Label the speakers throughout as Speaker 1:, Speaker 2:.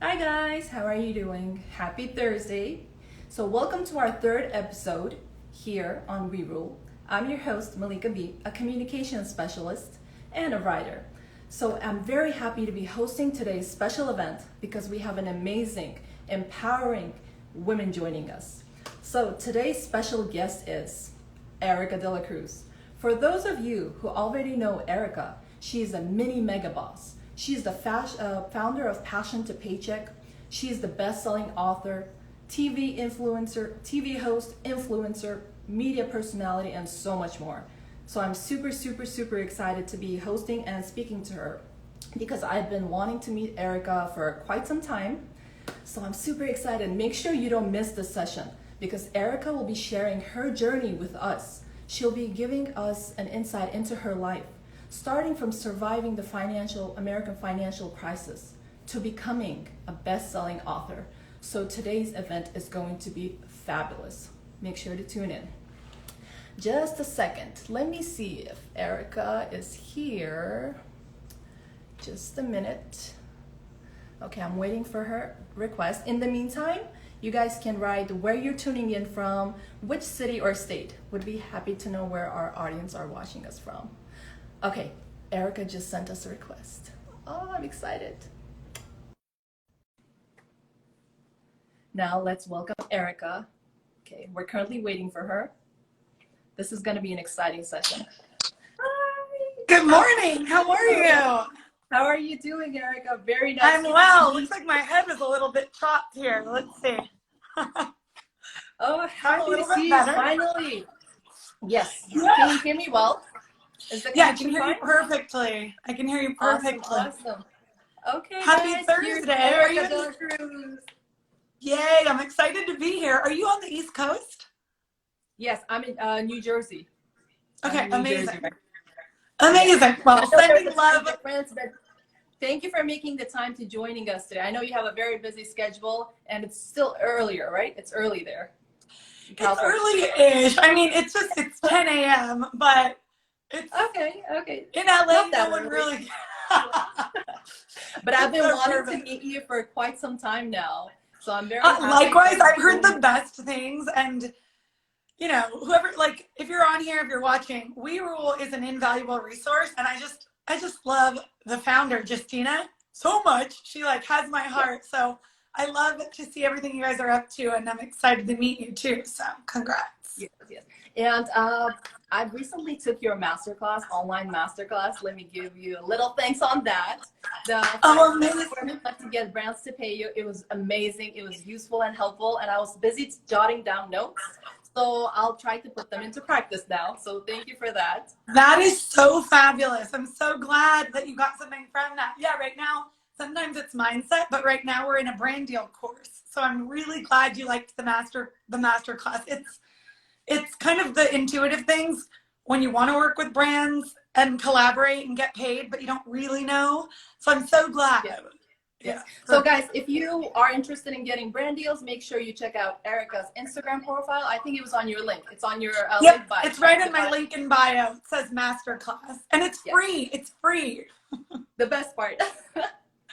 Speaker 1: Hi guys, how are you doing? Happy Thursday. So welcome to our third episode here on WERULE. I'm your host, Malika B, a communications specialist and a writer. So I'm very happy to be hosting today's special event because we have an amazing, empowering women joining us. So today's special guest is Erika De La Cruz. For those of you who already know Erika, she is a mini mega boss. She's the founder of Passion to Paycheck. She's the best-selling author, TV influencer, TV host, influencer, media personality, and so much more. So I'm super excited to be hosting and speaking to her because I've been wanting to meet Erika for quite some time. So I'm super excited. Make sure you don't miss this session because Erika will be sharing her journey with us. She'll be giving us an insight into her life, starting from surviving the American financial crisis to becoming a best-selling author. So today's event is going to be fabulous. Make sure to tune in. Just a second. Let me see if Erika is here. Just a minute. Okay, I'm waiting for her request. In the meantime, you guys can write where you're tuning in from, which city or state. Would be happy to know where our audience are watching us from. Okay, Erika just sent us a request. Oh, I'm excited. Now let's welcome Erika. Okay, we're currently waiting for her. This is going to be an exciting session. Hi.
Speaker 2: Good morning. How are you?
Speaker 1: How are you doing, Erika? Very nice.
Speaker 2: I'm well. Looks like my head is a little bit chopped here. Let's see.
Speaker 1: Oh, happy to see you finally. Yes.
Speaker 2: Yeah.
Speaker 1: Can you hear me well?
Speaker 2: Yeah, I can hear you perfectly. I can hear you perfectly.
Speaker 1: Awesome. Okay.
Speaker 2: Happy
Speaker 1: guys,
Speaker 2: Thursday.
Speaker 1: Erika De La Cruz.
Speaker 2: Yay, I'm excited to be here. Are you on the East Coast?
Speaker 1: Yes, I'm in New Jersey.
Speaker 2: Okay, amazing.
Speaker 1: Jersey.
Speaker 2: Amazing. Well, sending love.
Speaker 1: Difference, but thank you for making the time to joining us today. I know you have a very busy schedule, and it's still earlier, right? It's early there.
Speaker 2: It's early-ish. I mean, it's 10 a.m., but it's
Speaker 1: okay.
Speaker 2: In LA, no one really.
Speaker 1: But I've been wanting to meet you for quite some time now, so I'm very happy.
Speaker 2: Likewise, I've heard the best things, and you know, whoever, like, if you're on here, if you're watching, WeRule is an invaluable resource, and I just love the founder, Justina, so much. She like has my heart, so I love to see everything you guys are up to, and I'm excited to meet you too. So congrats.
Speaker 1: Yes. And I recently took your masterclass, online masterclass. Let me give you a little thanks on that. To get brands to pay you. It was amazing. It was useful and helpful, and I was busy jotting down notes. So I'll try to put them into practice now. So thank you for that.
Speaker 2: That is so fabulous. I'm so glad that you got something from that. Yeah, right now, sometimes it's mindset, but right now we're in a brand deal course. So I'm really glad you liked the master class. It's kind of the intuitive things when you want to work with brands and collaborate and get paid, but you don't really know. So I'm so glad.
Speaker 1: Yeah. So guys, if you are interested in getting brand deals, make sure you check out Erika's Instagram profile. I think it was on your link. It's on your link bio.
Speaker 2: It's right in my link in bio. It says Masterclass, and it's free. It's free.
Speaker 1: The best part.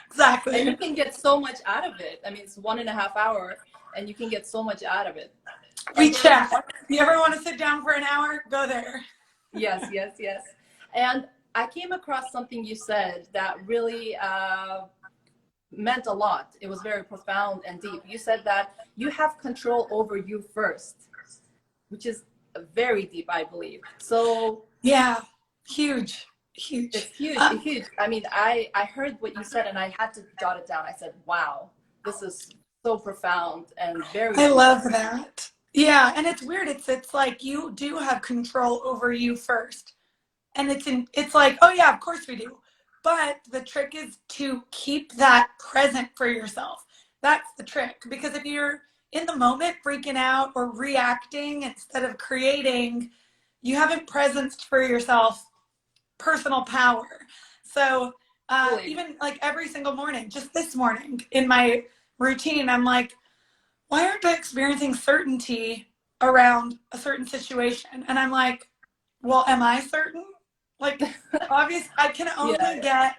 Speaker 2: Exactly.
Speaker 1: And you can get so much out of it. I mean, it's 1.5 hours, and you can get so much out of it.
Speaker 2: We chat. You ever want to sit down for an hour? Go there.
Speaker 1: Yes. And I came across something you said that really meant a lot. It was very profound and deep. You said that you have control over you first, which is very deep, I believe. So
Speaker 2: yeah, huge.
Speaker 1: It's huge. I mean, I heard what you said and I had to jot it down. I said, wow, this is so profound and very
Speaker 2: I love that. Yeah, and it's weird. It's like you do have control over you first. And it's like, oh yeah, of course we do. But the trick is to keep that present for yourself. That's the trick. Because if you're in the moment freaking out or reacting instead of creating, you haven't presenced for yourself personal power. So even like every single morning, just this morning in my routine, I'm like, why aren't I experiencing certainty around a certain situation? And I'm like, well, am I certain? Like, obviously, I can only get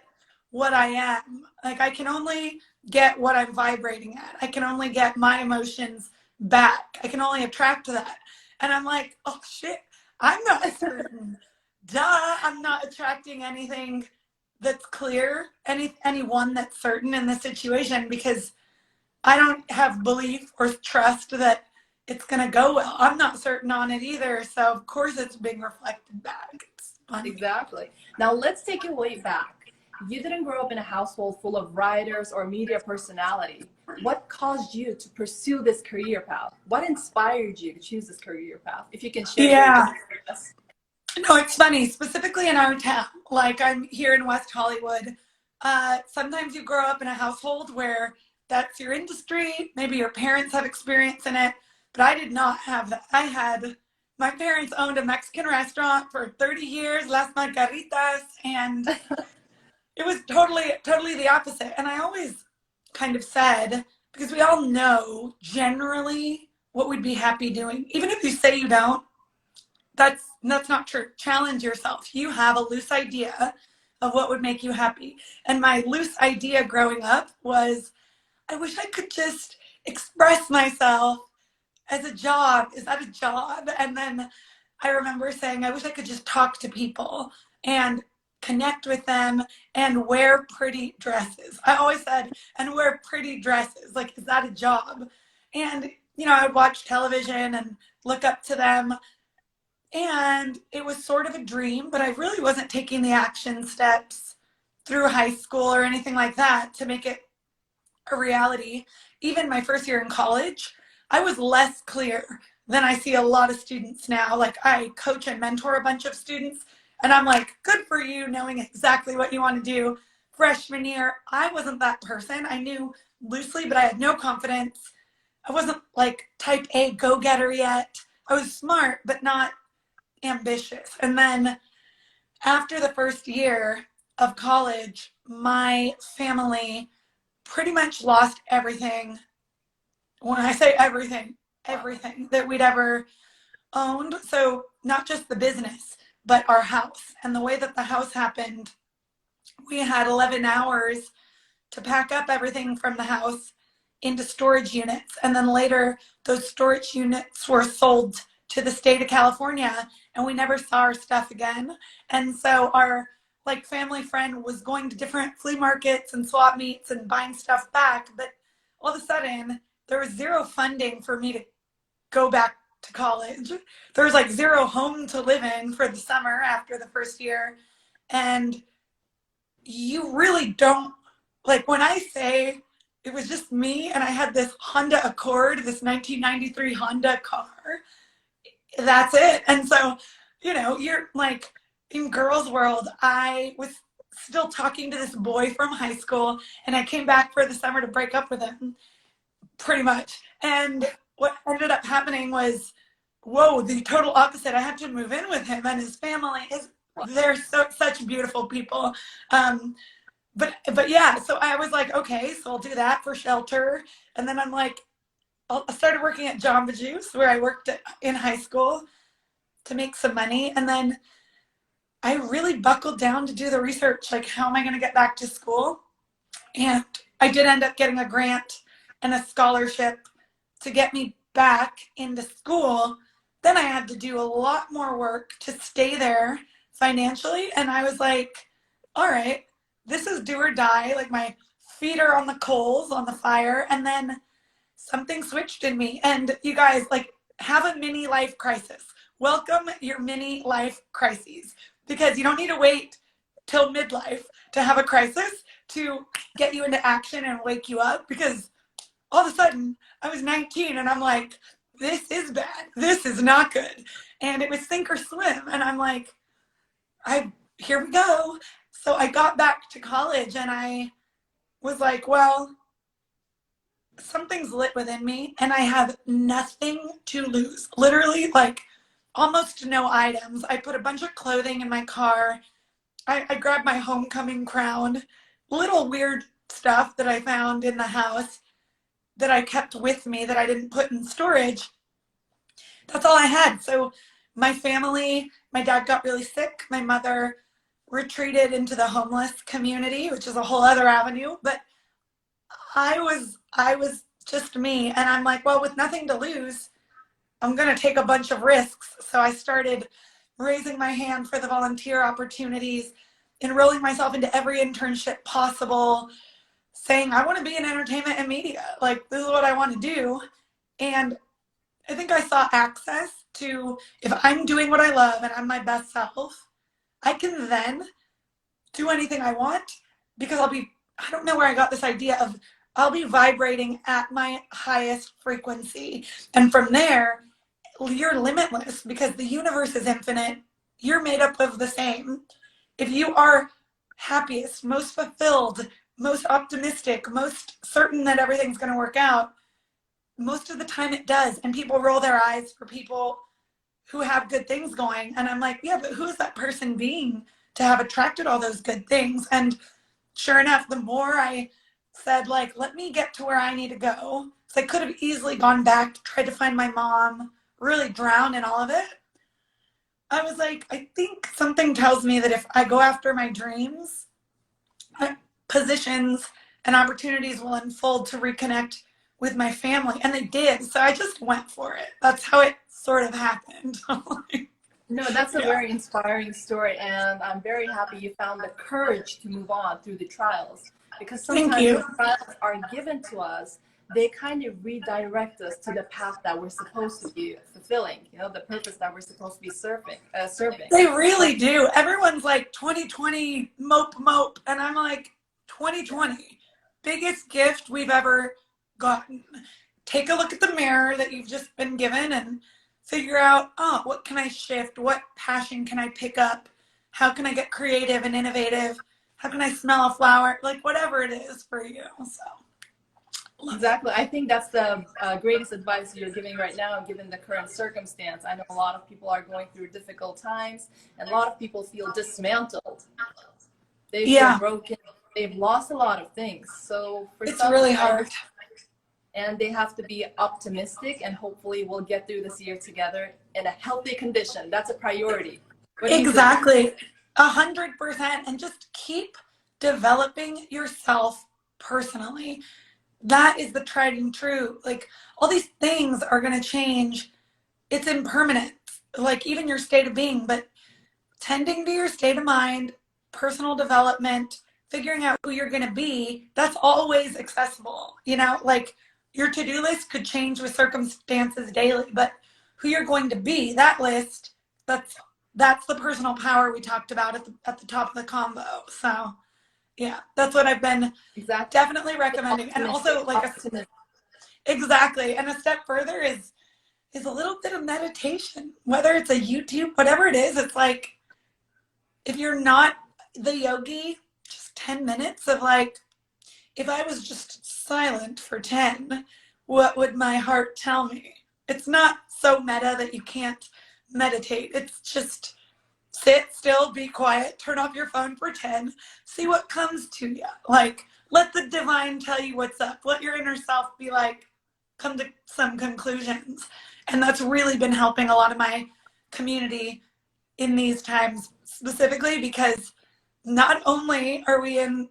Speaker 2: what I am. Like, I can only get what I'm vibrating at. I can only get my emotions back. I can only attract that. And I'm like, oh shit, I'm not certain. Duh, I'm not attracting anything that's clear, anyone that's certain in this situation, because I don't have belief or trust that it's going to go well. I'm not certain on it either. So of course it's being reflected back. It's funny.
Speaker 1: Exactly. Now let's take it way back. You didn't grow up in a household full of writers or media personality. What caused you to pursue this career path? What inspired you to choose this career path? If you can share your
Speaker 2: Yeah.
Speaker 1: experience with us.
Speaker 2: No, it's funny, specifically in our town. Like, I'm here in West Hollywood. Sometimes you grow up in a household where that's your industry. Maybe your parents have experience in it, but I did not have that. My parents owned a Mexican restaurant for 30 years, Las Margaritas, and it was totally the opposite. And I always kind of said, because we all know generally what we'd be happy doing, even if you say you don't. That's not true. Challenge yourself. You have a loose idea of what would make you happy. And my loose idea growing up was, I wish I could just express myself as a job. Is that a job? And then I remember saying, I wish I could just talk to people and connect with them and wear pretty dresses. I always said, and wear pretty dresses. Like, is that a job? And, I would watch television and look up to them. And it was sort of a dream, but I really wasn't taking the action steps through high school or anything like that to make it a reality. Even my first year in college, I was less clear than I see a lot of students now. Like, I coach and mentor a bunch of students, and I'm like, good for you knowing exactly what you want to do. Freshman year, I wasn't that person. I knew loosely, but I had no confidence. I wasn't like type A go-getter yet. I was smart, but not ambitious. And then after the first year of college, my family pretty much lost everything. When I say everything, everything that we'd ever owned. So not just the business, but our house. And the way that the house happened, we had 11 hours to pack up everything from the house into storage units. And then later, those storage units were sold to the state of California, and we never saw our stuff again. And so our family friend was going to different flea markets and swap meets and buying stuff back, but all of a sudden there was zero funding for me to go back to college. There was zero home to live in for the summer after the first year. And you really don't, when I say it was just me and I had this Honda Accord, this 1993 Honda car, that's it. And so, you're like, in girls' world, I was still talking to this boy from high school, and I came back for the summer to break up with him, pretty much. And what ended up happening was, whoa, the total opposite. I had to move in with him and his family. They're such beautiful people. But yeah, so I was like, okay, so I'll do that for shelter. And then I'm like, I started working at Jamba Juice, where I worked in high school, to make some money. And then I really buckled down to do the research, like, how am I going to get back to school? And I did end up getting a grant and a scholarship to get me back into school. Then I had to do a lot more work to stay there financially. And I was like, all right, this is do or die. Like, my feet are on the coals, on the fire. And then something switched in me. And you guys, have a mini life crisis. Welcome your mini life crises, because you don't need to wait till midlife to have a crisis to get you into action and wake you up. Because all of a sudden I was 19 and I'm like, this is bad. This is not good. And it was sink or swim. And I'm like, here we go. So I got back to college and I was like, well, something's lit within me and I have nothing to lose. Literally, almost no items. I put a bunch of clothing in my car. I grabbed my homecoming crown, little weird stuff that I found in the house that I kept with me that I didn't put in storage. That's all I had. So my family, my dad got really sick. My mother retreated into the homeless community, which is a whole other avenue. But I was just me. And I'm like, well, with nothing to lose, I'm going to take a bunch of risks. So I started raising my hand for the volunteer opportunities, enrolling myself into every internship possible, saying, I want to be in entertainment and media. Like, this is what I want to do. And I think I saw access to, if I'm doing what I love and I'm my best self, I can then do anything I want because I don't know where I got this idea of I'll be vibrating at my highest frequency. And from there, you're limitless because the universe is infinite. You're made up of the same. If you are happiest, most fulfilled, most optimistic, most certain that everything's going to work out, most of the time it does. And people roll their eyes for people who have good things going. And I'm like, yeah, but who is that person being to have attracted all those good things? And sure enough, the more I said, like, let me get to where I need to go. So I could have easily gone back, tried to find my mom, really drown in all of it. I was like, I think something tells me that if I go after my dreams, positions and opportunities will unfold to reconnect with my family. And they did. So I just went for it. That's how it sort of happened.
Speaker 1: No, that's a very inspiring story, and I'm very happy you found the courage to move on through the trials, because sometimes the trials are given to us. They kind of redirect us to the path that we're supposed to be fulfilling, you know, the purpose that we're supposed to be serving.
Speaker 2: They really do. Everyone's like 2020 mope, and I'm like 2020, biggest gift we've ever gotten. Take a look at the mirror that you've just been given and figure out, oh, what can I shift? What passion can I pick up? How can I get creative and innovative? How can I smell a flower? Like, whatever it is for you. So
Speaker 1: exactly. I think that's the greatest advice you're giving right now, given the current circumstance. I know a lot of people are going through difficult times, and a lot of people feel dismantled. They feel broken. They've lost a lot of things. So for
Speaker 2: it's really hard.
Speaker 1: And they have to be optimistic, and hopefully we'll get through this year together in a healthy condition. That's a priority.
Speaker 2: Exactly. 100%. And just keep developing yourself personally. That is the tried and true. Like, all these things are going to change. It's impermanent, like even your state of being, but tending to your state of mind, personal development, figuring out who you're going to be, that's always accessible. You know, like, your to-do list could change with circumstances daily, but who you're going to be, that list, that's the personal power we talked about at the top of the combo. So yeah, that's what I've been definitely recommending. And also, like, exactly. And a step further is a little bit of meditation, whether it's a YouTube, whatever it is. It's like, if you're not the yogi, just 10 minutes of like, if I was just silent for 10, what would my heart tell me? It's not so meta that you can't meditate. It's just sit still, be quiet, turn off your phone for 10, see what comes to you. Like, let the divine tell you what's up. Let your inner self be like, come to some conclusions. And that's really been helping a lot of my community in these times, specifically because not only are we in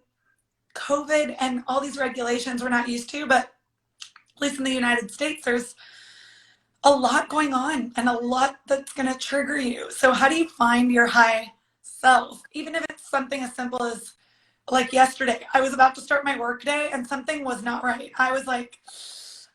Speaker 2: COVID and all these regulations we're not used to, but at least in the United States, there's a lot going on and a lot that's going to trigger you. So how do you find your high self? Even if it's something as simple as, like, yesterday, I was about to start my work day and something was not right. I was like,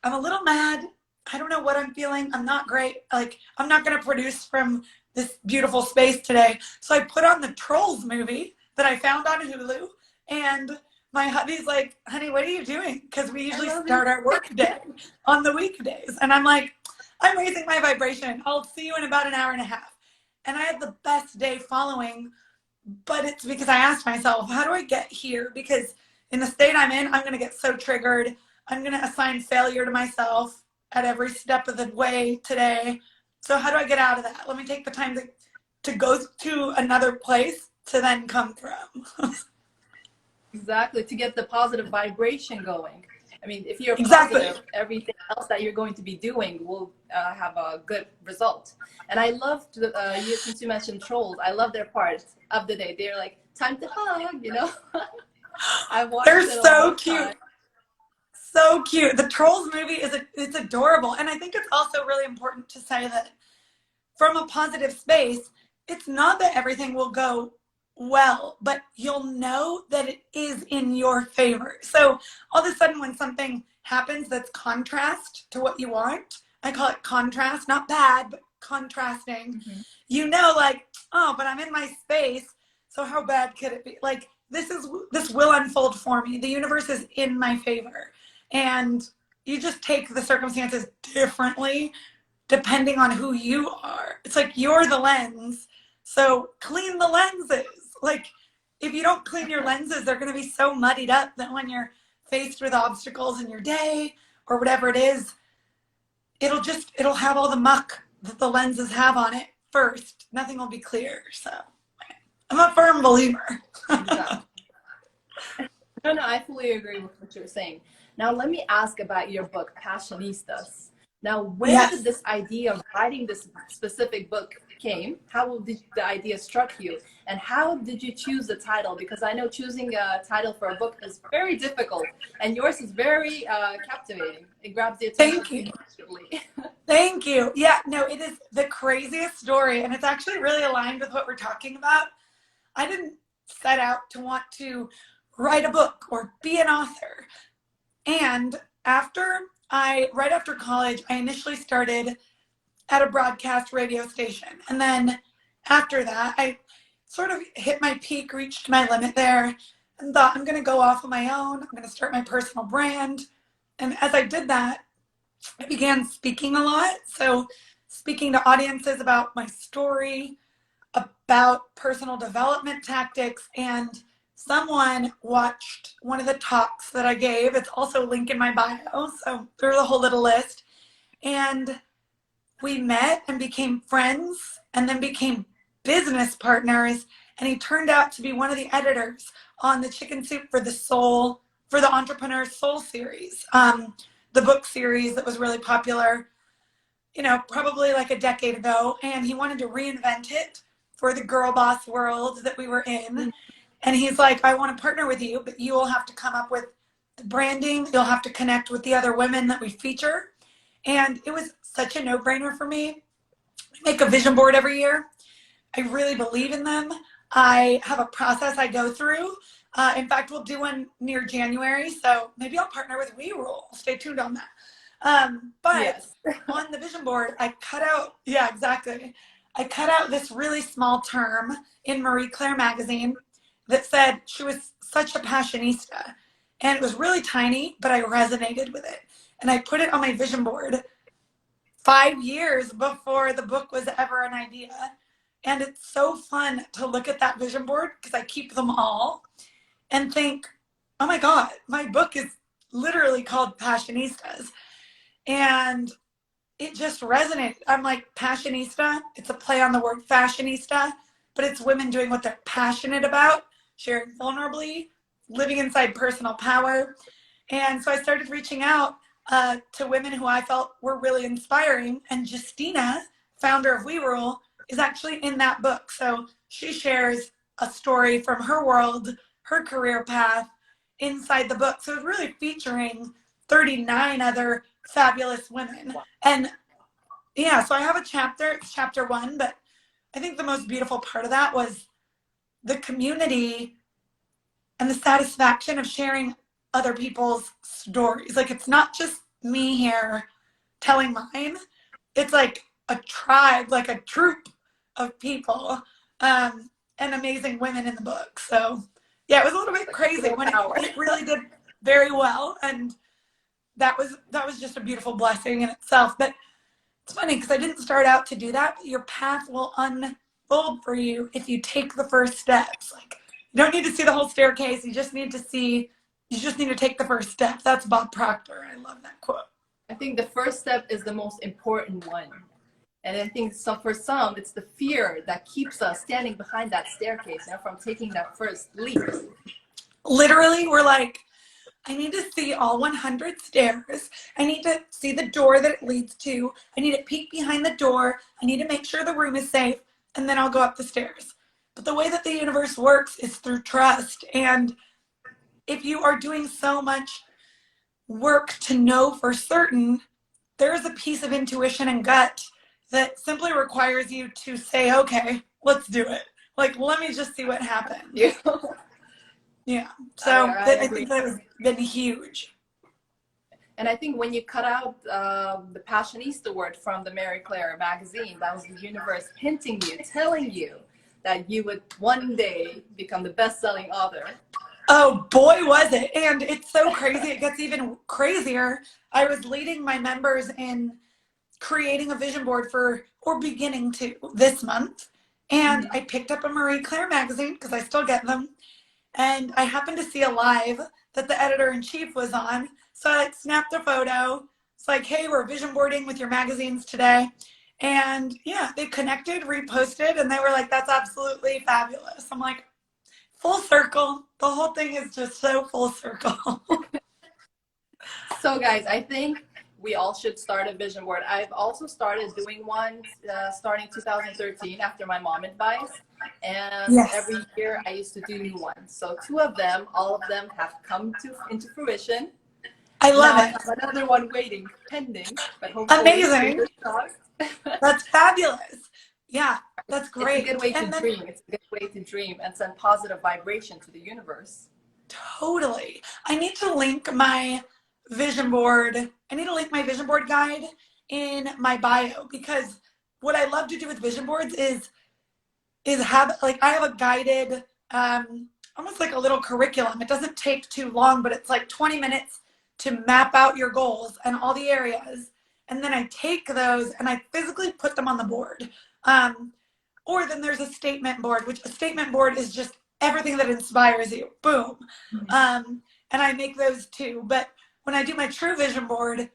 Speaker 2: I'm a little mad. I don't know what I'm feeling. I'm not great. Like, I'm not going to produce from this beautiful space today. So I put on the Trolls movie that I found on Hulu, and my hubby's like, honey, what are you doing? Because we usually start our work day on the weekdays. And I'm like, I'm raising my vibration. I'll see you in about an hour and a half. And I had the best day following, but it's because I asked myself, how do I get here? Because in the state I'm in, I'm going to get so triggered. I'm going to assign failure to myself at every step of the way today. So how do I get out of that? Let me take the time to go to another place to then come from.
Speaker 1: Exactly, to get the positive vibration going. I mean, if you're positive, everything else that you're going to be doing will have a good result. And I loved, since you mentioned Trolls, I love their part of the day. They're like, time to hug, you know? I watched
Speaker 2: They're so cute. so cute. The Trolls movie it's adorable. And I think it's also really important to say that from a positive space, it's not that everything will go well, but you'll know that it is in your favor. So all of a sudden when something happens that's contrast to what you want, I call it contrast, not bad, but contrasting. Mm-hmm. You know, like, oh, but I'm in my space, so how bad could it be? Like, this will unfold for me. The universe is in my favor. And you just take the circumstances differently depending on who you are. It's like you're the lens, so clean the lenses. Like, if you don't clean your lenses, they're going to be so muddied up that when you're faced with obstacles in your day or whatever it is, it'll have all the muck that the lenses have on it first. Nothing will be clear. So I'm a firm believer.
Speaker 1: Exactly. No, I fully agree with what you're saying. Now, let me ask about your book, Passionistas. Now, where did this idea of writing this specific book came? How did the idea struck you? And how did you choose the title? Because I know choosing a title for a book is very difficult. And yours is very captivating. It grabs the attention.
Speaker 2: Thank you. Thank you. Yeah, no, it is the craziest story. And it's actually really aligned with what we're talking about. I didn't set out to want to write a book or be an author. And right after college, I initially started at a broadcast radio station. And then after that, I sort of hit my peak, reached my limit there, and thought, I'm going to go off on my own. I'm going to start my personal brand. And as I did that, I began speaking a lot. So speaking to audiences about my story, about personal development tactics, and someone watched one of the talks that I gave. It's also a link in my bio, so there's a whole little list. And we met and became friends and then became business partners. And he turned out to be one of the editors on the Chicken Soup for the Entrepreneur Soul series, the book series that was really popular, probably like a decade ago. And he wanted to reinvent it for the girl boss world that we were in. And he's like, I want to partner with you, but you will have to come up with the branding. You'll have to connect with the other women that we feature. And it was such a no-brainer for me. I make a vision board every year. I really believe in them. I have a process I go through. In fact, we'll do one near January, so maybe I'll partner with WERULE. Stay tuned on that. But yes. On the vision board, I cut out this really small term in Marie Claire magazine that said she was such a passionista. And it was really tiny, but I resonated with it. And I put it on my vision board 5 years before the book was ever an idea. And it's so fun to look at that vision board because I keep them all and think, oh my God, my book is literally called Passionistas. And it just resonated. I'm like, Passionista, it's a play on the word fashionista, but it's women doing what they're passionate about, sharing vulnerably, living inside personal power. And so I started reaching out to women who I felt were really inspiring. And Justina, founder of WeRule, is actually in that book. So she shares a story from her world, her career path inside the book. So it's really featuring 39 other fabulous women. And yeah, so I have a chapter, it's chapter 1, but I think the most beautiful part of that was the community and the satisfaction of sharing other people's stories. Like, it's not just me here telling mine. It's like a tribe, like a troop of people, and amazing women in the book. So yeah, it was a little bit crazy when it really did very well. And that was just a beautiful blessing in itself. But it's funny because I didn't start out to do that, but your path will unfold for you if you take the first steps. Like, you don't need to see the whole staircase. You just need to take the first step. That's Bob Proctor. I love that quote.
Speaker 1: I think the first step is the most important one. And I think so for some, it's the fear that keeps us standing behind that staircase, from taking that first leap.
Speaker 2: Literally, we're like, I need to see all 100 stairs. I need to see the door that it leads to. I need to peek behind the door. I need to make sure the room is safe, and then I'll go up the stairs. But the way that the universe works is through trust. And if you are doing so much work to know for certain, there's a piece of intuition and gut that simply requires you to say, okay, let's do it. Like, let me just see what happens.
Speaker 1: Yeah.
Speaker 2: Yeah. So I
Speaker 1: agree.
Speaker 2: think that has been huge.
Speaker 1: And I think when you cut out the Passionista word from the Mary Claire magazine, that was the universe hinting you, telling you that you would one day become the best-selling author.
Speaker 2: Oh boy, was it. And it's so crazy. It gets even crazier. I was leading my members in creating a vision board or beginning to this month. And I picked up a Marie Claire magazine because I still get them. And I happened to see a live that the editor-in-chief was on. So I snapped a photo. It's like, hey, we're vision boarding with your magazines today. And yeah, they connected, reposted, and they were like, that's absolutely fabulous. I'm like, full circle. The whole thing is just so full circle.
Speaker 1: So guys, I think we all should start a vision board. I've also started doing one starting 2013 after my mom advice. And
Speaker 2: yes.
Speaker 1: Every year I used to do new ones. So two of them, all of them have come into fruition.
Speaker 2: I love
Speaker 1: now
Speaker 2: it.
Speaker 1: I have another one waiting, pending, but hopefully.
Speaker 2: Amazing. That's fabulous. Yeah, that's great.
Speaker 1: It's a good way to dream. It's a good way to dream and send positive vibration to the universe.
Speaker 2: Totally. I need to link my vision board. I need to link my vision board guide in my bio, because what I love to do with vision boards is have, like, I have a guided, almost like a little curriculum. It doesn't take too long, but it's like 20 minutes to map out your goals and all the areas. And then I take those and I physically put them on the board. Or then there's a statement board, which a statement board is just everything that inspires you. Boom. And I make those too. But when I do my true vision board,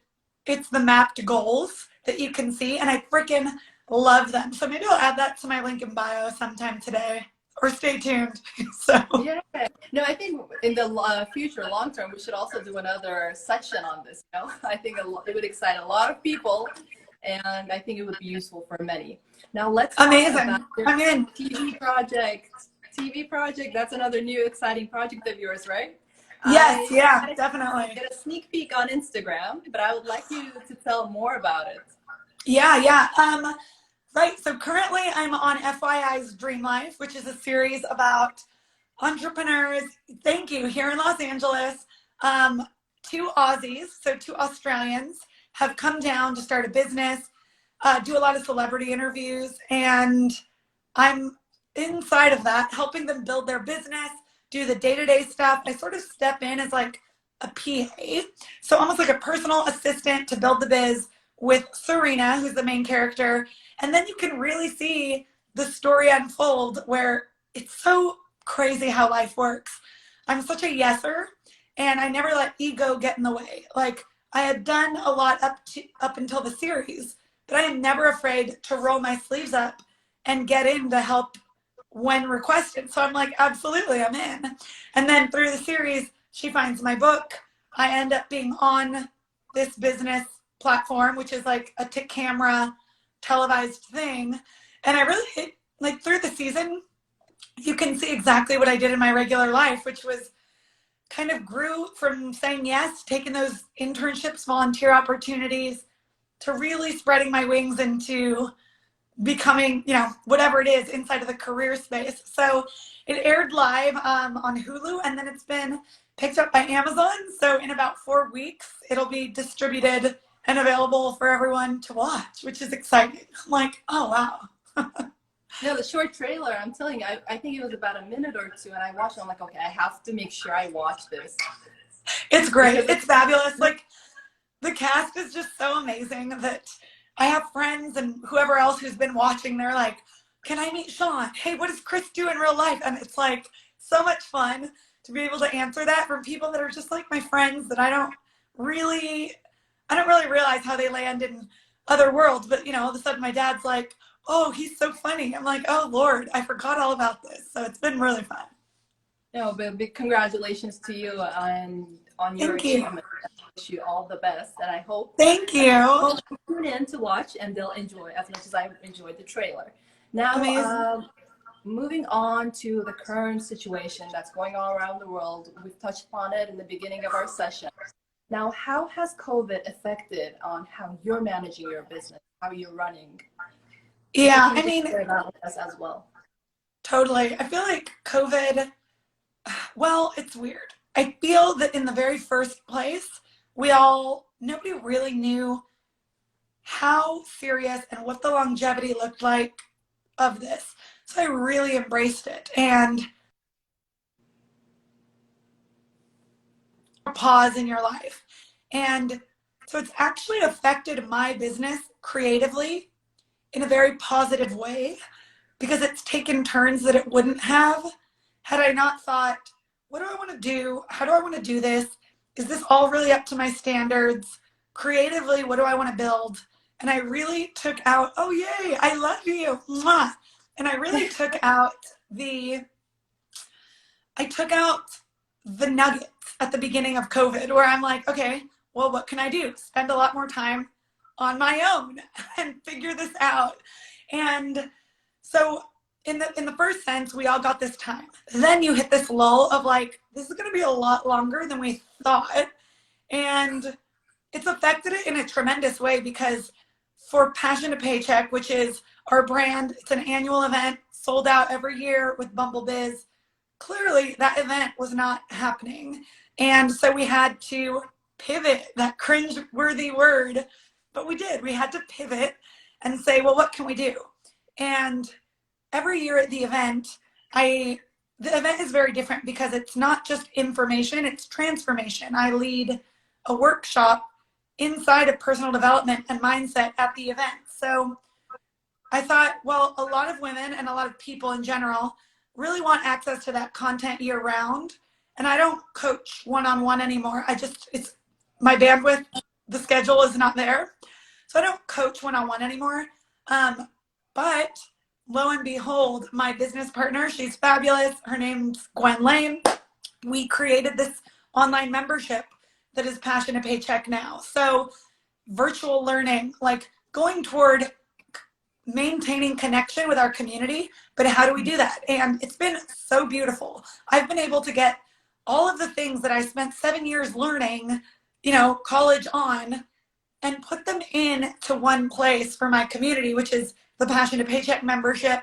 Speaker 2: it's the mapped goals that you can see. And I freaking love them. So maybe I'll add that to my link in bio sometime today, or stay tuned. So
Speaker 1: yeah, no, I think in the future, long term, we should also do another section on this. You know, I think it would excite a lot of people, and I think it would be useful for many. Now let's talk about your TV project. TV project, that's another new exciting project of yours, right?
Speaker 2: Yes, yeah, definitely.
Speaker 1: Get a sneak peek on Instagram, but I would like you to tell more about it.
Speaker 2: Yeah. Right. So currently I'm on FYI's Dream Life, which is a series about entrepreneurs. Thank you. Here in Los Angeles, two Aussies, so two Australians, have come down to start a business, do a lot of celebrity interviews, and I'm inside of that, helping them build their business, do the day-to-day stuff. I sort of step in as like a PA, so almost like a personal assistant to build the biz with Serena, who's the main character. And then you can really see the story unfold, where it's so crazy how life works. I'm such a yeser, and I never let ego get in the way. Like, I had done a lot up until the series, but I am never afraid to roll my sleeves up and get in to help when requested. So I'm like, absolutely, I'm in. And then through the series, she finds my book. I end up being on this business platform, which is like a camera televised thing. And I really, like, through the season, you can see exactly what I did in my regular life, which was kind of grew from saying yes, taking those internships, volunteer opportunities, to really spreading my wings into becoming, whatever it is inside of the career space. So it aired live on Hulu, and then it's been picked up by Amazon. So in about 4 weeks, it'll be distributed and available for everyone to watch, which is exciting. I'm like, oh, wow.
Speaker 1: No, the short trailer, I'm telling you, I think it was about a minute or two, and I watched it. I'm like, okay, I have to make sure I watch this.
Speaker 2: It's great. It's fabulous. Like, the cast is just so amazing that I have friends and whoever else who's been watching, they're like, can I meet Sean? Hey, what does Chris do in real life? And it's like so much fun to be able to answer that from people that are just like my friends, that I don't really realize how they land in other worlds. But, all of a sudden my dad's like, oh, he's so funny. I'm like, oh, Lord, I forgot all about this. So it's been really fun.
Speaker 1: No, but big congratulations to you on your achievement. I wish you all the best, and I hope people tune in to watch and they'll enjoy as much as I enjoyed the trailer. Now, moving on to the current situation that's going on around the world. We've touched upon it in the beginning of our session. Now, how has COVID affected on how you're managing your business, how you're running? If you
Speaker 2: Yeah,
Speaker 1: can
Speaker 2: I
Speaker 1: just
Speaker 2: mean,
Speaker 1: share that with us as well.
Speaker 2: totally. I feel like COVID, well, it's weird. I feel that in the very first place, nobody really knew how serious and what the longevity looked like of this. So I really embraced it. And a pause in your life. And so it's actually affected my business creatively in a very positive way because it's taken turns that it wouldn't have had I not thought, what do I want to do? How do I want to do this? Is this all really up to my standards? Creatively, what do I want to build? And I really took out, oh, yay, I love you. Mwah. And I really I took out the nuggets at the beginning of COVID where I'm like, okay, well, what can I do? Spend a lot more time on my own and figure this out. And so in the first sense, we all got this time. Then you hit this lull of like, this is going to be a lot longer than we thought. And it's affected it in a tremendous way because for Passion to Paycheck, which is our brand, it's an annual event sold out every year with Bumblebiz. Clearly that event was not happening. And so we had to pivot, that cringe-worthy word, but we did. We had to pivot and say, well, what can we do? And every year at the event, the event is very different because it's not just information, it's transformation. I lead a workshop inside of personal development and mindset at the event. So I thought, well, a lot of women and a lot of people in general really want access to that content year round. And I don't coach one-on-one anymore. It's my bandwidth, the schedule is not there. So I don't coach one-on-one anymore. But lo and behold, my business partner, she's fabulous. Her name's Gwen Lane. We created this online membership that is Passion to Paycheck now. So virtual learning, like going toward maintaining connection with our community, but how do we do that? And it's been so beautiful. I've been able to get all of the things that I spent 7 years learning, college on, and put them into one place for my community, which is the Passion to Paycheck membership,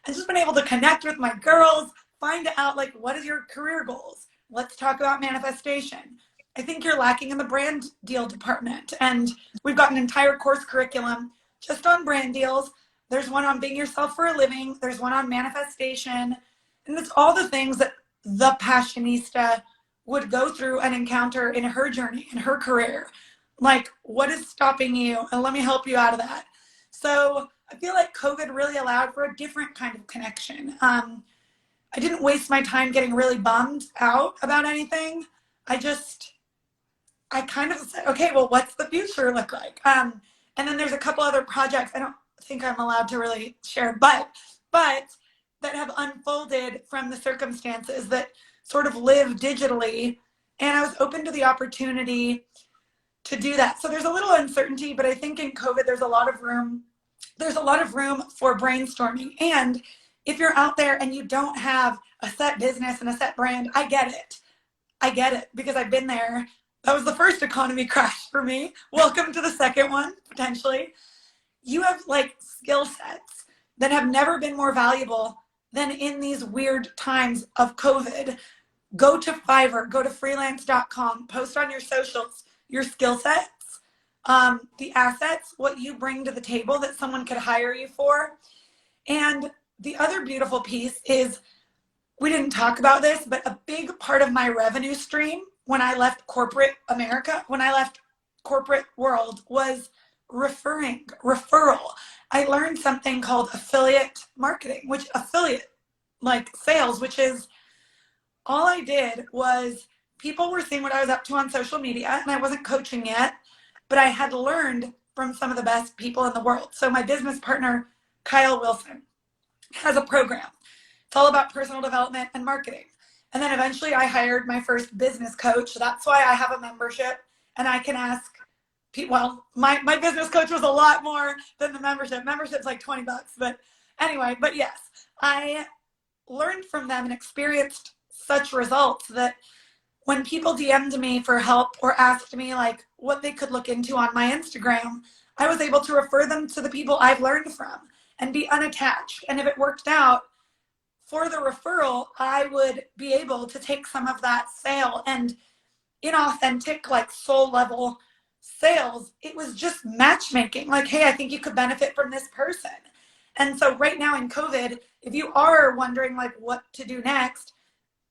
Speaker 2: and just been able to connect with my girls, find out like, what is your career goals? Let's talk about manifestation. I think you're lacking in the brand deal department. And we've got an entire course curriculum just on brand deals. There's one on being yourself for a living. There's one on manifestation. And it's all the things that the Passionista would go through and encounter in her journey, in her career. Like, what is stopping you? And let me help you out of that. So I feel like COVID really allowed for a different kind of connection. I didn't waste my time getting really bummed out about anything. I kind of said, okay, well, what's the future look like? And then there's a couple other projects I don't think I'm allowed to really share, but that have unfolded from the circumstances that sort of live digitally. And I was open to the opportunity to do that. So there's a little uncertainty, but I think in COVID, there's a lot of room for brainstorming. And if you're out there and you don't have a set business and a set brand, I get it because I've been there. That was the first economy crash for me. Welcome to the second one, potentially. You have like skill sets that have never been more valuable than in these weird times of COVID. Go to Fiverr, go to freelance.com, post on your socials, your skill sets, the assets, what you bring to the table that someone could hire you for. And the other beautiful piece is, we didn't talk about this, but a big part of my revenue stream when I left corporate America, when I left corporate world, was referral. I learned something called affiliate marketing, which affiliate like sales, which is all I did was people were seeing what I was up to on social media, and I wasn't coaching yet, but I had learned from some of the best people in the world. So my business partner, Kyle Wilson, has a program. It's all about personal development and marketing. And then eventually I hired my first business coach. That's why I have a membership, and I can ask people. Well, my business coach was a lot more than the membership. Membership's like $20, but anyway, but yes, I learned from them and experienced such results that when people DM'd me for help or asked me like what they could look into on my Instagram, I was able to refer them to the people I've learned from and be unattached. And if it worked out for the referral, I would be able to take some of that sale. And inauthentic, like soul level sales, it was just matchmaking. Like, hey, I think you could benefit from this person. And so right now in COVID, if you are wondering like what to do next,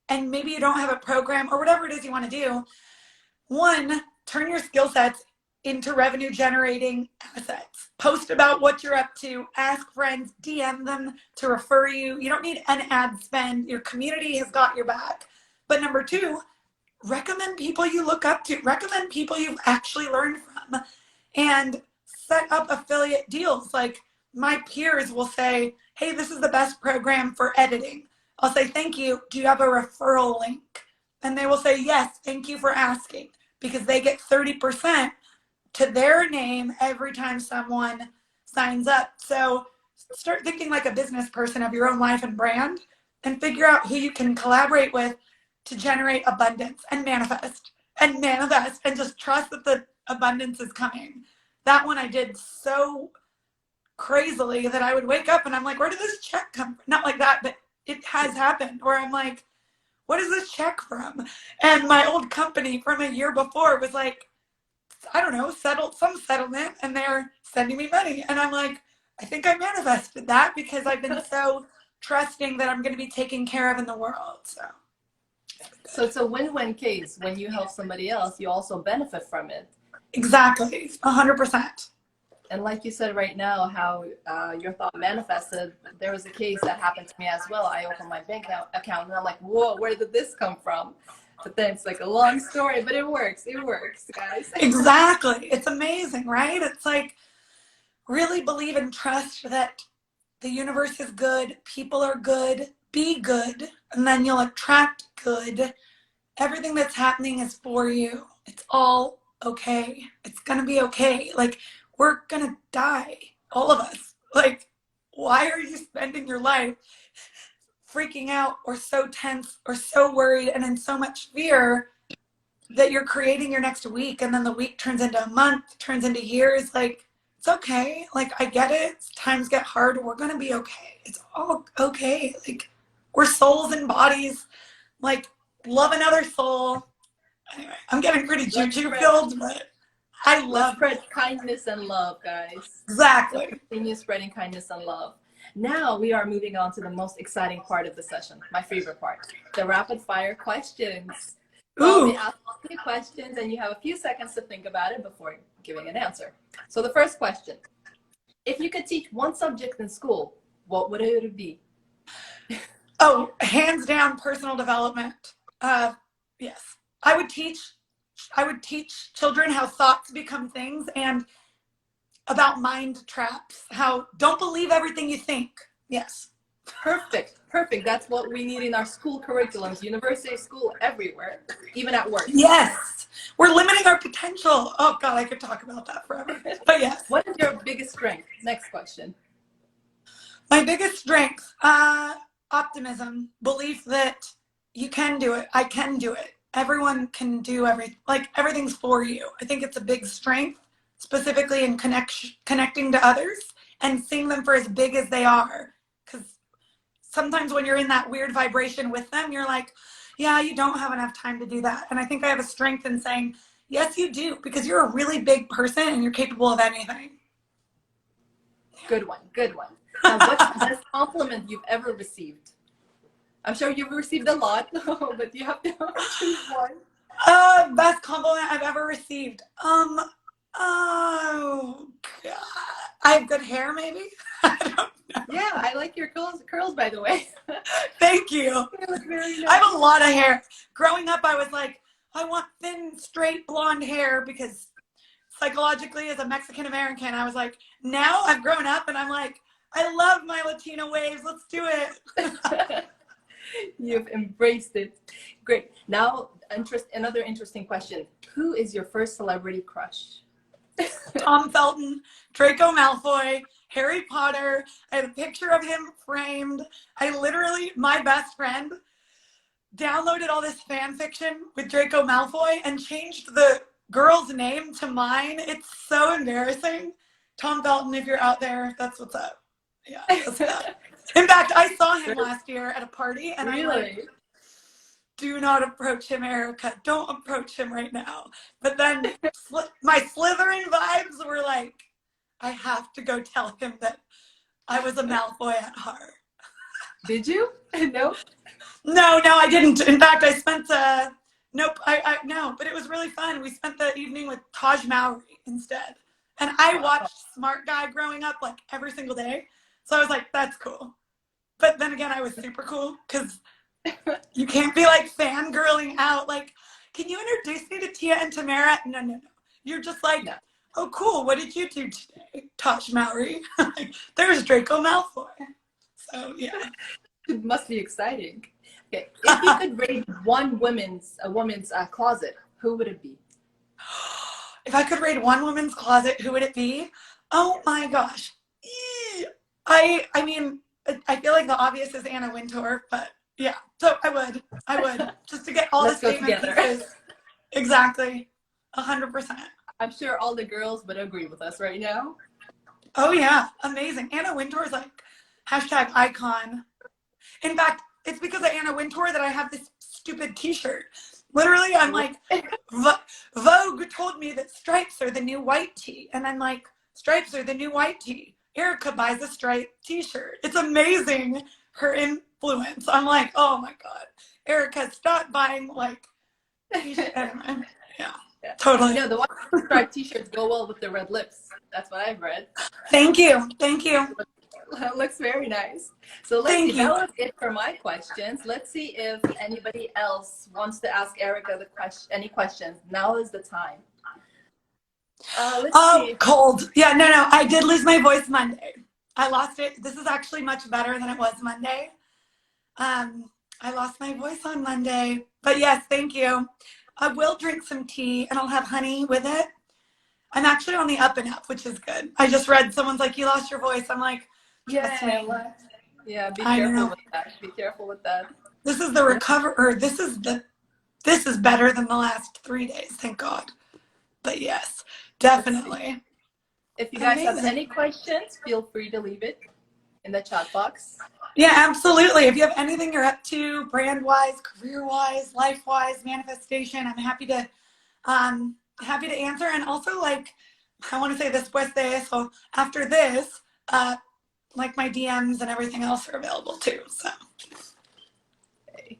Speaker 2: and maybe you don't have a program or whatever it is you want to do, one, turn your skill sets into revenue generating assets. Post about what you're up to, ask friends, DM them to refer you. You don't need an ad spend. Your community has got your back. But number two, recommend people you look up to, recommend people you've actually learned from, and set up affiliate deals. Like my peers will say, hey, this is the best program for editing. I'll say, thank you. Do you have a referral link? And they will say, yes, thank you for asking, because they get 30% to their name every time someone signs up. So start thinking like a business person of your own life and brand, and figure out who you can collaborate with to generate abundance and manifest and just trust that the abundance is coming. That one I did so crazily that I would wake up and I'm like, where did this check come from? Not like that, but it has happened where I'm like, what is this check from? And my old company from a year before was like, I don't know, some settlement, and they're sending me money. And I'm like, I think I manifested that because I've been so trusting that I'm going to be taken care of in the world.
Speaker 1: So it's a win-win case. When you help somebody else, you also benefit from it.
Speaker 2: Exactly, 100%.
Speaker 1: And like you said right now, how your thought manifested, there was a case that happened to me as well. I opened my bank account and I'm like, whoa, where did this come from? But then it's like a long story, but it works, guys.
Speaker 2: Exactly. It's amazing, right? It's like, really believe and trust that the universe is good, people are good, be good, and then you'll attract good. Everything that's happening is for you. It's all okay. It's gonna be okay. Like, we're gonna die, all of us. Like, why are you spending your life freaking out or so tense or so worried and in so much fear that you're creating your next week, and then the week turns into a month, turns into years? Like, it's okay. Like, I get it. Times get hard. We're gonna be okay. It's all okay. Like, we're souls and bodies. Like, love another soul. Anyway, I'm getting pretty juju filled, but I love
Speaker 1: spread kindness and love, guys.
Speaker 2: Exactly.
Speaker 1: Continue spreading kindness and love. Now we are moving on to the most exciting part of the session, my favorite part, the rapid fire questions. So I'll be asking you questions and you have a few seconds to think about it before giving an answer. So the first question, if you could teach one subject in school, what would it be?
Speaker 2: Oh, hands down, personal development. Yes. I would teach children how thoughts become things, and about mind traps, how don't believe everything you think. Yes.
Speaker 1: Perfect. That's what we need in our school curriculums, university, school, everywhere, even at work.
Speaker 2: Yes. We're limiting our potential. Oh God, I could talk about that forever. But yes.
Speaker 1: What is your biggest strength? Next question.
Speaker 2: My biggest strength, optimism, belief that you can do it. I can do it. Everyone can do everything. Like, everything's for you. I think it's a big strength, specifically in connecting to others and seeing them for as big as they are. Because sometimes when you're in that weird vibration with them, you're like, yeah, you don't have enough time to do that. And I think I have a strength in saying, yes, you do, because you're a really big person and you're capable of anything.
Speaker 1: Good one. Now, what's the best compliment you've ever received? I'm sure you've received a lot, but you have to choose one.
Speaker 2: Best compliment I've ever received. Oh God. I have good hair, maybe? I don't know.
Speaker 1: Yeah, I like your curls, by the way.
Speaker 2: Thank you.
Speaker 1: You look very nice.
Speaker 2: I have a lot of hair. Growing up, I was like, I want thin, straight, blonde hair, because psychologically, as a Mexican American, I was like, now I've grown up and I'm like, I love my Latino waves. Let's do it.
Speaker 1: You've embraced it. Great. Now, another interesting question. Who is your first celebrity crush?
Speaker 2: Tom Felton, Draco Malfoy, Harry Potter. I have a picture of him framed. My best friend, downloaded all this fan fiction with Draco Malfoy and changed the girl's name to mine. It's so embarrassing. Tom Felton, if you're out there, that's what's up. Yeah, that's what's up. In fact, I saw him last year at a party, and
Speaker 1: Really?
Speaker 2: I'm like, do not approach him, Erica. Don't approach him right now. But then my Slytherin vibes were like, I have to go tell him that I was a Malfoy at heart.
Speaker 1: Did you? No?
Speaker 2: No, I didn't. In fact, I spent nope, no, but it was really fun. We spent the evening with Taj Mowry instead. And I watched Smart Guy growing up like every single day. So I was like, that's cool. But then again, I was super cool because you can't be like fangirling out. Like, can you introduce me to Tia and Tamara? No. You're just like, no. Oh, cool. What did you do today, Taj Mowry? There's Draco Malfoy. So, yeah.
Speaker 1: It must be exciting. Okay, if you could rate a woman's closet, who would it be?
Speaker 2: If I could rate one woman's closet, who would it be? Oh my gosh. I mean, I feel like the obvious is Anna Wintour, but yeah. So I would just to get all the statement pieces. Exactly. 100%.
Speaker 1: I'm sure all the girls would agree with us right now.
Speaker 2: Oh yeah, amazing. Anna Wintour is like #icon. In fact, it's because of Anna Wintour that I have this stupid t-shirt. Literally, I'm like, Vogue told me that stripes are the new white tee. And I'm like, stripes are the new white tee. Erica buys a striped t-shirt. It's amazing, her influence. I'm like, oh my God. Erica, stop buying like t-shirts. Yeah, totally.
Speaker 1: No, the white striped t-shirts go well with the red lips. That's what I've read.
Speaker 2: Thank you.
Speaker 1: Looks very nice. So let's see. That was it for my questions. Let's see if anybody else wants to ask Erica any questions. Now is the time. Let's see.
Speaker 2: Cold. Yeah, no. I did lose my voice Monday. I lost it. This is actually much better than it was Monday. I lost my voice on Monday. But yes, thank you. I will drink some tea and I'll have honey with it. I'm actually on the up and up, which is good. I just read someone's like, you lost your voice. I'm like,
Speaker 1: yeah, be careful with that. Be careful with that.
Speaker 2: This is the recover, this is better than the last 3 days, thank God. But yes, definitely.
Speaker 1: If you guys have any questions, feel free to leave it in the chat box.
Speaker 2: Yeah, absolutely. If you have anything you're up to, brand-wise, career-wise, life-wise, manifestation, I'm happy to answer. And also, like, I want to say después de eso, after this, like my DMs and everything else are available too. So.
Speaker 1: Okay,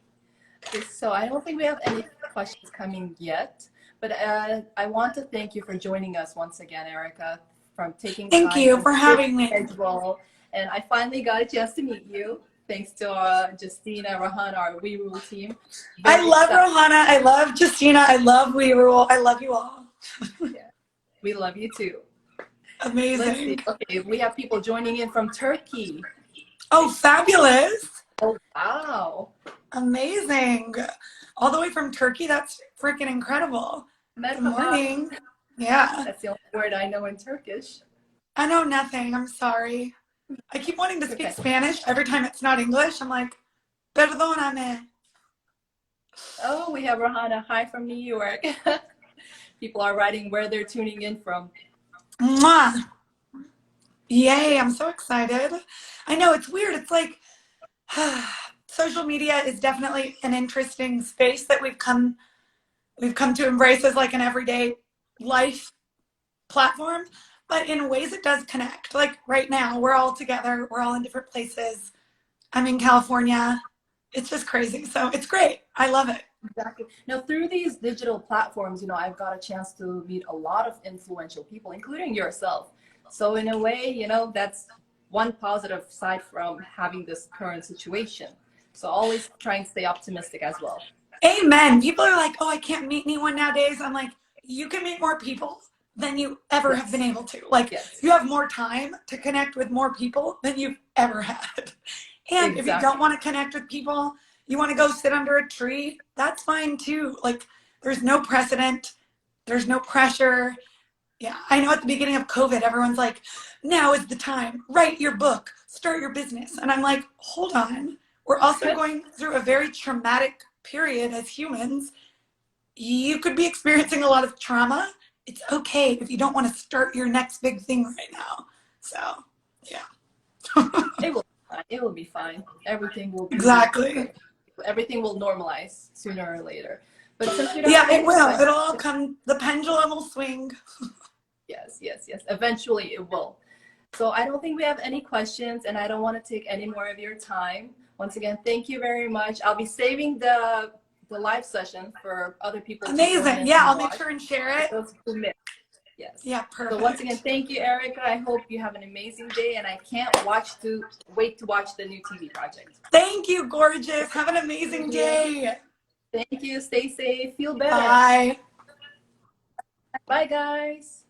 Speaker 1: so I don't think we have any questions coming yet, but I want to thank you for joining us once again, Erica, from taking time.
Speaker 2: Thank you for having me.
Speaker 1: And I finally got a chance to meet you, thanks to Justina, Rohan, our WERULE team.
Speaker 2: I love Rohana. I love Justina. I love WERULE. I love you all.
Speaker 1: Yeah, we love you too.
Speaker 2: Amazing.
Speaker 1: Okay, we have people joining in from Turkey.
Speaker 2: Oh, fabulous.
Speaker 1: Oh, wow.
Speaker 2: Amazing. All the way from Turkey. That's freaking incredible. Good morning. Yeah.
Speaker 1: That's the only word I know in Turkish.
Speaker 2: I know nothing. I'm sorry. I keep wanting to speak Spanish every time it's not English. I'm like, perdóname.
Speaker 1: Oh, we have Rohana. Hi from New York. People are writing where they're tuning in from.
Speaker 2: Mwah. Yay, I'm so excited. I know, it's weird. It's like social media is definitely an interesting space that we've come to embrace as like an everyday life platform. But in ways it does connect. Like right now, we're all together. We're all in different places. I'm in California. It's just crazy. So it's great. I love it.
Speaker 1: Exactly. Now, through these digital platforms, I've got a chance to meet a lot of influential people, including yourself. So in a way, that's one positive side from having this current situation. So always try and stay optimistic as well.
Speaker 2: Amen. People are like, oh, I can't meet anyone nowadays. I'm like, you can meet more people than you ever have been able to. Like, you have more time to connect with more people than you've ever had. And if you don't want to connect with people, you want to go sit under a tree, that's fine too. Like, there's no precedent. There's no pressure. Yeah, I know at the beginning of COVID, everyone's like, now is the time. Write your book. Start your business. And I'm like, hold on. We're also going through a very traumatic period, as humans, you could be experiencing a lot of trauma. It's okay if you don't want to start your next big thing right now. So, yeah.
Speaker 1: It will be fine. It will be fine. Everything will be
Speaker 2: Exactly.
Speaker 1: good. Everything will normalize sooner or later. But since we don't
Speaker 2: Yeah,
Speaker 1: have
Speaker 2: it
Speaker 1: any
Speaker 2: will.
Speaker 1: questions,
Speaker 2: It'll all come, the pendulum will swing.
Speaker 1: yes, yes, yes. Eventually it will. So I don't think we have any questions, and I don't want to take any more of your time. Once again, thank you very much. I'll be saving the live session for other people to join
Speaker 2: Amazing.
Speaker 1: in
Speaker 2: Yeah,
Speaker 1: and
Speaker 2: I'll make
Speaker 1: watch.
Speaker 2: sure and share it.
Speaker 1: Those who missed. Yes.
Speaker 2: Yeah,
Speaker 1: So once again,
Speaker 2: perfect.
Speaker 1: thank you, Erika. I hope you have an amazing day, and I can't wait to watch the new TV project.
Speaker 2: Thank you, gorgeous. Have an amazing day.
Speaker 1: Thank you. Stay safe. Feel better.
Speaker 2: Bye.
Speaker 1: Bye, guys.